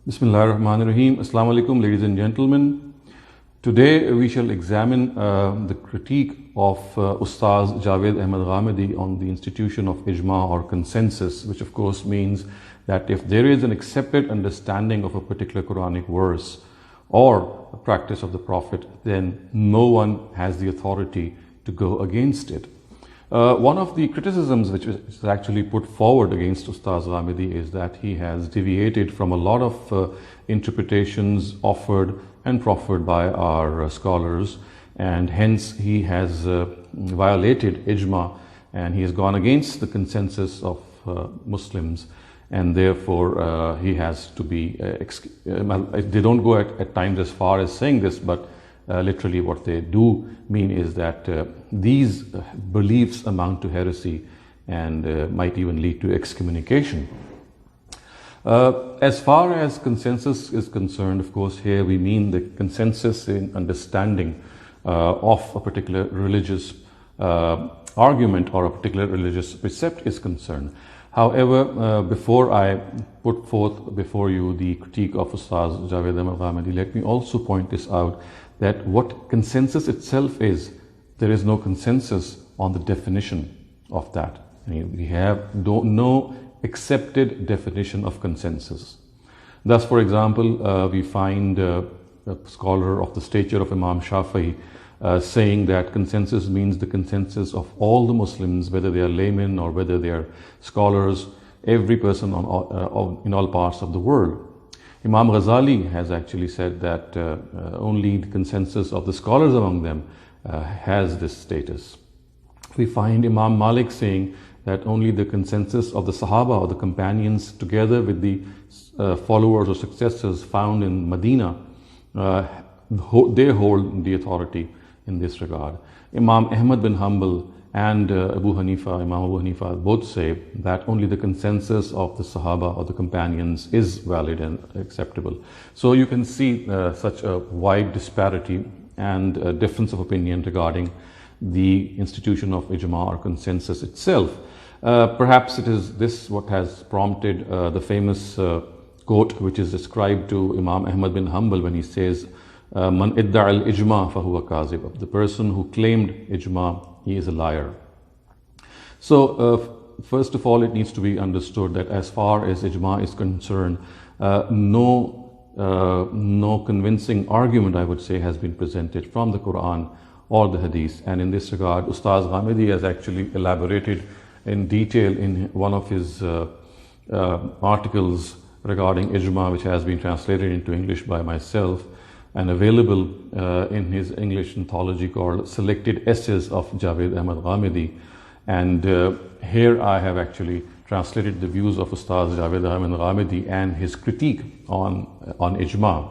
Bismillahirrahmanirrahim. Assalamu alaikum, ladies and gentlemen. Today we shall examine the critique of Ustaz Javed Ahmad Ghamidi on the institution of ijma or consensus, which of course means that if there is an accepted understanding of a particular Quranic verse or a practice of the Prophet, then no one has the authority to go against it. One of the criticisms which is actually put forward against Ustaz Ghamidi is that he has deviated from a lot of interpretations offered and proffered by our scholars, and hence he has violated ijma and he has gone against the consensus of Muslims, and therefore he has to be they don't go at times as far as saying this, but literally what they do mean is that these beliefs amount to heresy and might even lead to excommunication. As far as consensus is concerned, of course, here we mean the consensus in understanding of a particular religious argument or a particular religious precept is concerned. However, before I put forth before you the critique of Ustaz Javed Ahmad Ghamidi, let me also point this out, that what consensus itself is, there is no consensus on the definition of that. I mean, we have no accepted definition of consensus. Thus, for example, we find a scholar of the stature of Imam Shafi'i saying that consensus means the consensus of all the Muslims, whether they are laymen or whether they are scholars, every person in all parts of the world. Imam Ghazali has actually said that only the consensus of the scholars among them has this status. We find Imam Malik saying that only the consensus of the Sahaba or the companions together with the followers or successors found in Medina, they hold the authority in this regard. Imam Ahmed bin Hanbal and Imam Abu Hanifa both say that only the consensus of the Sahaba or the companions is valid and acceptable. So you can see such a wide disparity and a difference of opinion regarding the institution of ijma or consensus itself. Perhaps it is this what has prompted the famous quote which is ascribed to Imam Ahmed bin Hanbal when he says, Man idda'a al-ijma fahuwa kazib. The person who claimed ijma, he is a liar. So first of all, it needs to be understood that as far as ijma is concerned, no convincing argument, I would say, has been presented from the Quran or the Hadith. And in this regard, Ustaz Ghamidi has actually elaborated in detail in one of his articles regarding ijma, which has been translated into English by myself and available in his English anthology called Selected Essays of Javed Ahmad Ghamidi. And here I have actually translated the views of Ustaz Javed Ahmad Ghamidi and his critique on ijma.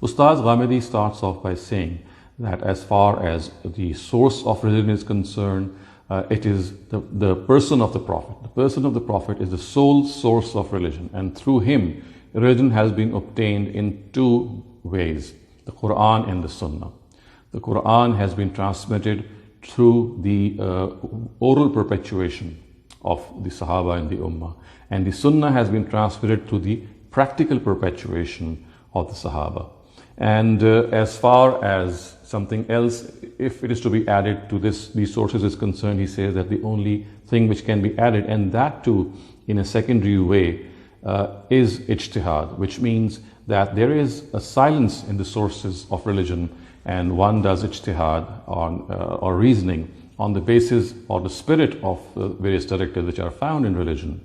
Ustaz Ghamidi starts off by saying that as far as the source of religion is concerned, it is the person of the Prophet. The person of the Prophet is the sole source of religion, and through him, religion has been obtained in two ways, the Quran and the Sunnah. The Quran has been transmitted through the oral perpetuation of the Sahaba and the Ummah, and the Sunnah has been transmitted through the practical perpetuation of the Sahaba. And as far as something else, if it is to be added to these sources is concerned, he says that the only thing which can be added, and that too in a secondary way, is ijtihad, which means that there is a silence in the sources of religion, and one does ijtihad or reasoning on the basis or the spirit of the various directives which are found in religion.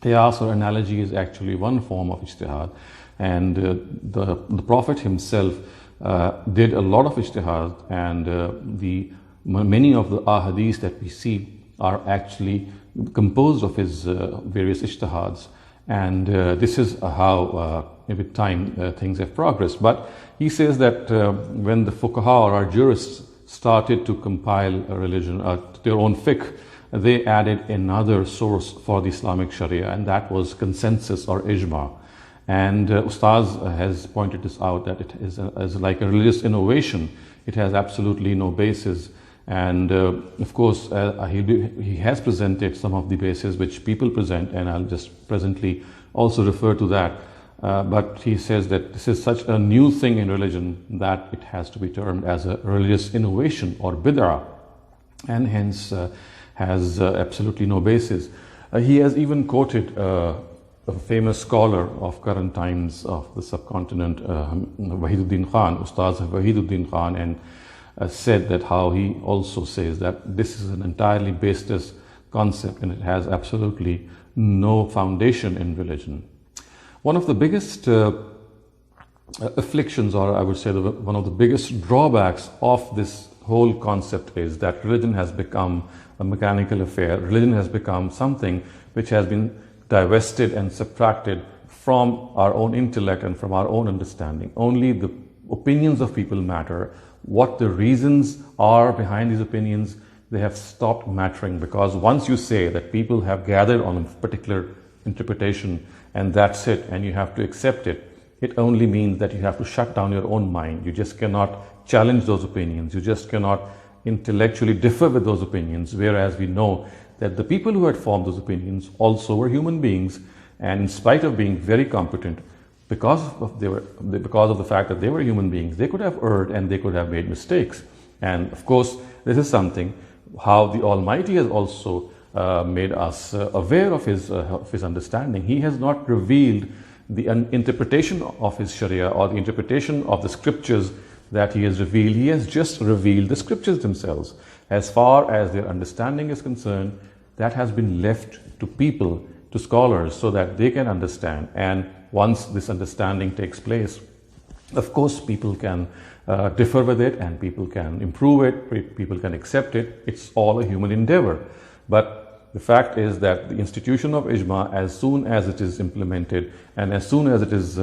Qiyas or analogy is actually one form of ijtihad, and the Prophet himself did a lot of ijtihad, and many of the ahadith that we see are actually composed of his various ijtihads. And this is how with time things have progressed. But he says that when the fuqaha or our jurists started to compile a religion, their own fiqh, they added another source for the Islamic Sharia, and that was consensus or ijma. And Ustaz has pointed this out, that it is as like a religious innovation. It has absolutely no basis. And of course, he has presented some of the bases which people present, and I'll just presently also refer to that. but he says that this is such a new thing in religion that it has to be termed as a religious innovation or bid'ah, and hence has absolutely no basis. He has even quoted a famous scholar of current times of the subcontinent, Wahiduddin Khan, Ustaz Wahiduddin Khan, and said that how he also says that this is an entirely baseless concept and it has absolutely no foundation in religion. One of the biggest afflictions, or I would say one of the biggest drawbacks of this whole concept is that religion has become a mechanical affair. Religion has become something which has been divested and subtracted from our own intellect and from our own understanding. Only the opinions of people matter. What the reasons are behind these opinions, they have stopped mattering, because once you say that people have gathered on a particular interpretation and that's it, and you have to accept it, it only means that you have to shut down your own mind. You just cannot challenge those opinions. You just cannot intellectually differ with those opinions, whereas we know that the people who had formed those opinions also were human beings, and in spite of being very competent, because of the fact that they were human beings, they could have erred and they could have made mistakes. And of course, this is something how the Almighty has also made us aware of his understanding. He has not revealed the interpretation of his Sharia or the interpretation of the scriptures that he has revealed. He has just revealed the scriptures themselves. As far as their understanding is concerned, that has been left to people, to scholars, so that they can understand. And once this understanding takes place, of course, people can differ with it and people can improve it, people can accept it. It's all a human endeavor. But the fact is that the institution of ijma, as soon as it is implemented and as soon as it is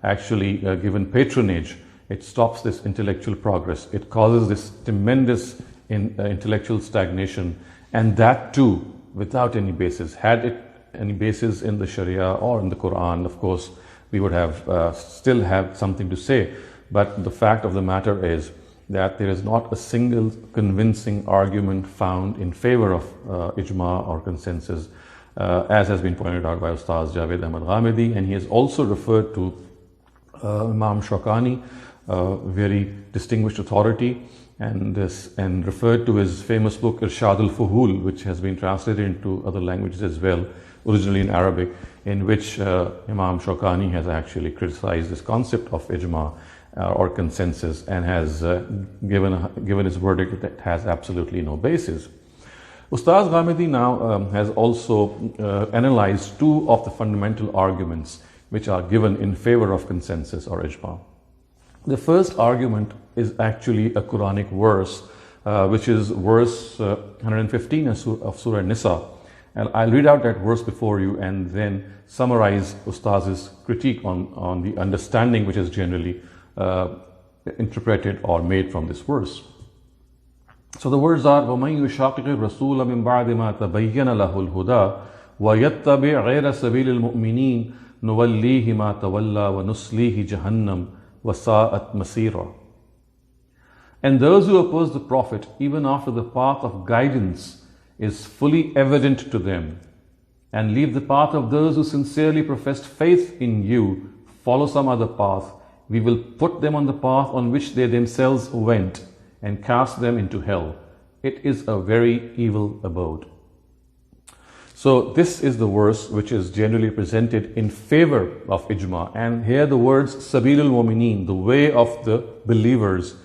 actually given patronage, it stops this intellectual progress. It causes this tremendous intellectual stagnation, and that too without any basis. Had it any basis in the Sharia or in the Quran, of course, we would have still have something to say. But the fact of the matter is that there is not a single convincing argument found in favor of ijma or consensus, as has been pointed out by Ustaz Javed Ahmad Ghamidi, and he has also referred to Imam Shawkani, very distinguished authority, and referred to his famous book Irshad al-Fuhul, which has been translated into other languages as well, originally in Arabic, in which Imam Shawkani has actually criticized this concept of ijma or consensus, and has given his verdict that it has absolutely no basis. Ustaz Ghamidi now has also analyzed two of the fundamental arguments which are given in favor of consensus or ijma. The first argument is actually a Quranic verse, which is verse 115 of Surah Nisa. And I'll read out that verse before you and then summarize Ustaz's critique on the understanding which is generally interpreted or made from this verse. So the words are, وَمَنْ يُشَاقِقِ الرَّسُولَ مِنْ بَعْدِ مَا تَبَيَّنَ لَهُ الْهُدَى وَيَتَّبِعْ غَيْرَ سَبِيلِ الْمُؤْمِنِينَ نُوَلِّيهِ مَا تَوَلَّى وَنُصْلِيهِ جَهَنَّمَ وَسَاءَتْ مَصِيرًا. And those who oppose the Prophet, even after the path of guidance is fully evident to them, and leave the path of those who sincerely professed faith in you, follow some other path, we will put them on the path on which they themselves went and cast them into hell. It is a very evil abode. So this is the verse which is generally presented in favor of ijma. And here the words Sabilul Mu'mineen, the way of the believers,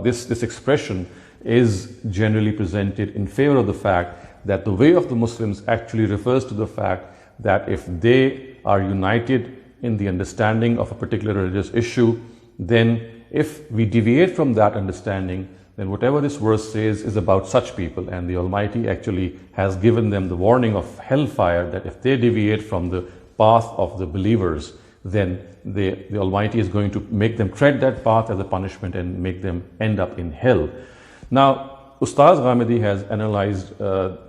this expression is generally presented in favor of the fact that the way of the Muslims actually refers to the fact that if they are united in the understanding of a particular religious issue, then if we deviate from that understanding, then whatever this verse says is about such people, and the Almighty actually has given them the warning of hellfire, that if they deviate from the path of the believers, then the Almighty is going to make them tread that path as a punishment and make them end up in hell. Now, Ustaz Ghamidi has analyzed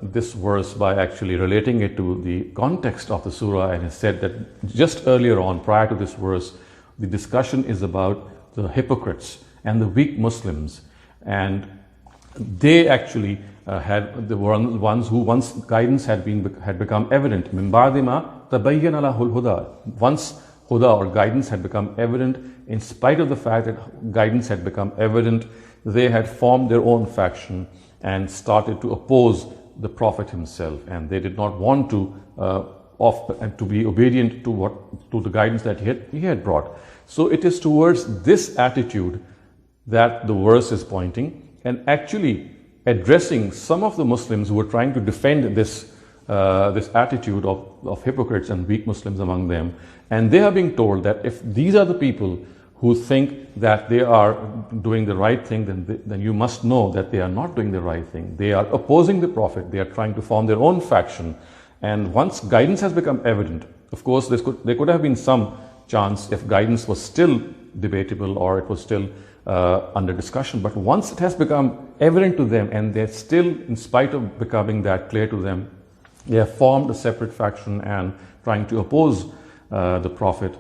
this verse by actually relating it to the context of the surah, and has said that just earlier on, prior to this verse, the discussion is about the hypocrites and the weak Muslims, and they actually had the ones who once guidance had become evident. Min ba'di ma tabayyana lahul huda. Once Huda or guidance had become evident. In spite of the fact that guidance had become evident, they had formed their own faction and started to oppose the Prophet himself, and they did not want to and to be obedient to the guidance that he had brought. So it is towards this attitude that the verse is pointing, and actually addressing some of the Muslims who were trying to defend this attitude of hypocrites and weak Muslims among them. And they are being told that if these are the people who think that they are doing the right thing, then you must know that they are not doing the right thing. They are opposing the Prophet. They are trying to form their own faction. And once guidance has become evident, of course, there could have been some chance if guidance was still debatable or it was still under discussion. But once it has become evident to them, and they're still, in spite of becoming that clear to them, they have formed a separate faction and trying to oppose the Prophet,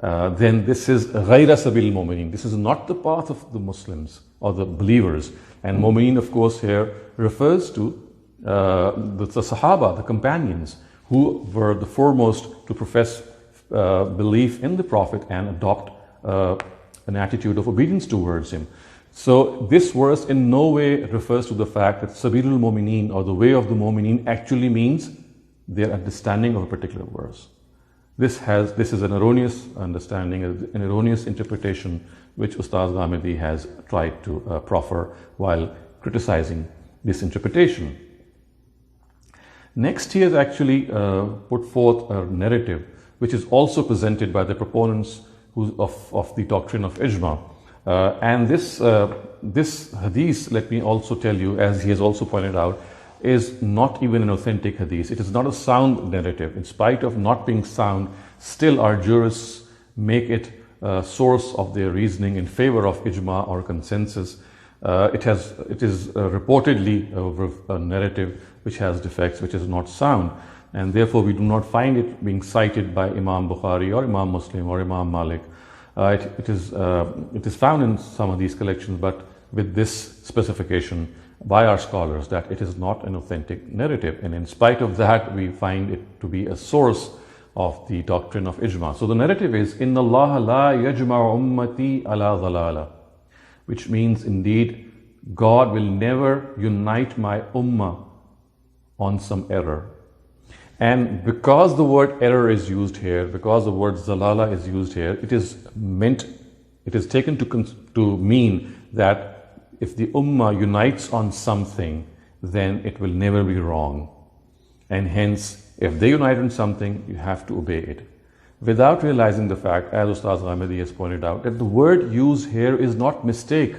then this is ghayra sabil mu'minin. This is not the path of the Muslims or the believers. And mu'minin, of course, here refers to the Sahaba, the companions, who were the foremost to profess belief in the Prophet and adopt an attitude of obedience towards him. So this verse in no way refers to the fact that Sabilul Mu'mineen or the way of the Mu'mineen actually means their understanding of a particular verse. This is an erroneous understanding, an erroneous interpretation which Ustaz Ghamidi has tried to proffer while criticizing this interpretation. Next, he has actually put forth a narrative which is also presented by the proponents of the doctrine of Ijma. And this hadith, let me also tell you, as he has also pointed out, is not even an authentic hadith. It is not a sound narrative. In spite of not being sound, still our jurists make it a source of their reasoning in favor of ijma or consensus. It is reportedly a narrative which has defects, which is not sound, and therefore we do not find it being cited by Imam Bukhari or Imam Muslim or Imam Malik. It is found in some of these collections, but with this specification by our scholars that it is not an authentic narrative, and in spite of that we find it to be a source of the doctrine of ijma. So the narrative is Inna Allah la yajma'u ummati ala dhalala, which means indeed God will never unite my ummah on some error. And because the word error is used here, because the word zalala is used here, it is taken to mean that if the ummah unites on something, then it will never be wrong. And hence, if they unite on something, you have to obey it. Without realizing the fact, as Ustaz Ghamidi has pointed out, that the word used here is not mistake.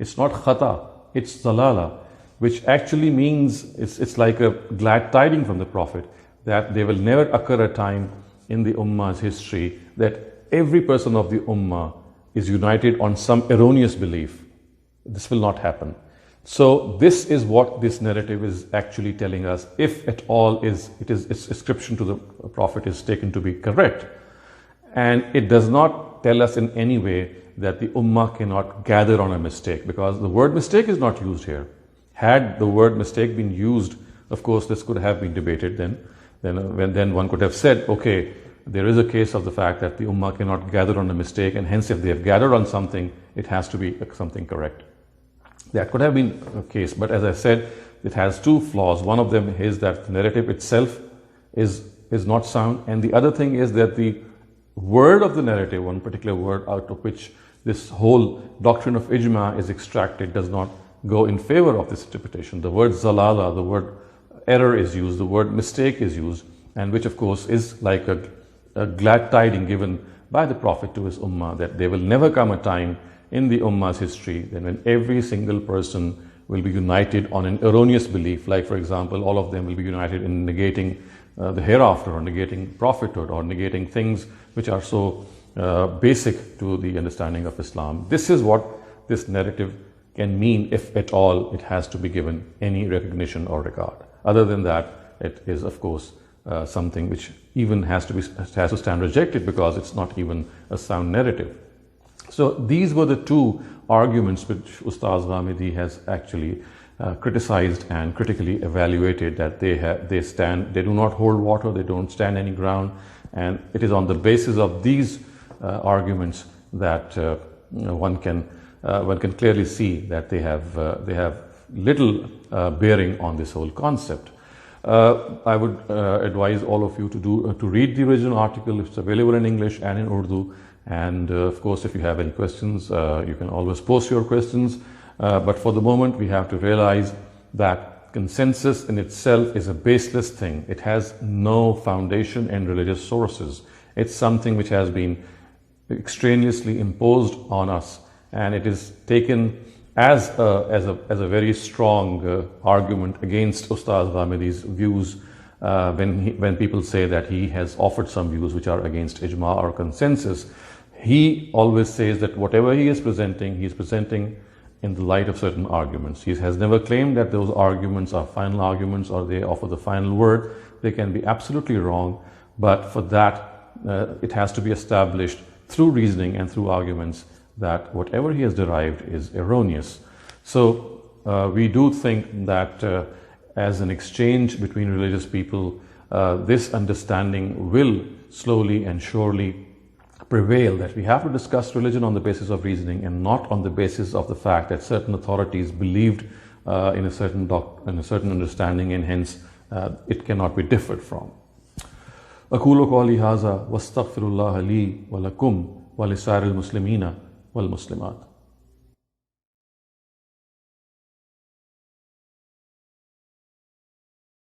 It's not khata, it's zalala, which actually means it's like a glad tiding from the Prophet that there will never occur a time in the ummah's history that every person of the ummah is united on some erroneous belief. This will not happen. So this is what this narrative is actually telling us, if at all its ascription to the Prophet is taken to be correct. And it does not tell us in any way that the ummah cannot gather on a mistake, because the word mistake is not used here. Had the word mistake been used, of course this could have been debated then one could have said, okay, there is a case of the fact that the ummah cannot gather on a mistake, and hence if they have gathered on something, it has to be something correct. That could have been a case, but as I said, it has two flaws. One of them is that the narrative itself is not sound, and the other thing is that the word of the narrative, one particular word out of which this whole doctrine of ijma is extracted, does not go in favor of this interpretation. The word zalala, the word error is used, the word mistake is used, and which of course is like a glad tiding given by the Prophet to his ummah, that there will never come a time in the ummah's history then when every single person will be united on an erroneous belief. Like for example, all of them will be united in negating the hereafter, or negating prophethood, or negating things which are so basic to the understanding of Islam. This is what this narrative can mean, if at all it has to be given any recognition or regard. Other than that, it is of course something which even has to stand rejected, because it's not even a sound narrative. So these were the two arguments which Ustaz Ghamidi has actually criticized and critically evaluated, that they do not hold water, they don't stand any ground, And it is on the basis of these arguments that one can clearly see that they have little bearing on this whole concept. I would advise all of you to read the original article. It's available in English and in Urdu. And of course, if you have any questions, you can always post your questions. But for the moment, we have to realize that consensus in itself is a baseless thing. It has no foundation in religious sources. It's something which has been extraneously imposed on us, and it is taken as a very strong argument against Ustaz Ghamidi's views when people say that he has offered some views which are against ijma or consensus. He always says that whatever he is presenting in the light of certain arguments. He has never claimed that those arguments are final arguments or they offer the final word. They can be absolutely wrong, but for that it has to be established through reasoning and through arguments that whatever he has derived is erroneous. So we do think that as an exchange between religious people, this understanding will slowly and surely prevail, that we have to discuss religion on the basis of reasoning and not on the basis of the fact that certain authorities believed in a certain understanding, and hence it cannot be differed from. أقول قولي هذا واستغفر الله لي ولكم ولسائر المسلمين والمسلمات.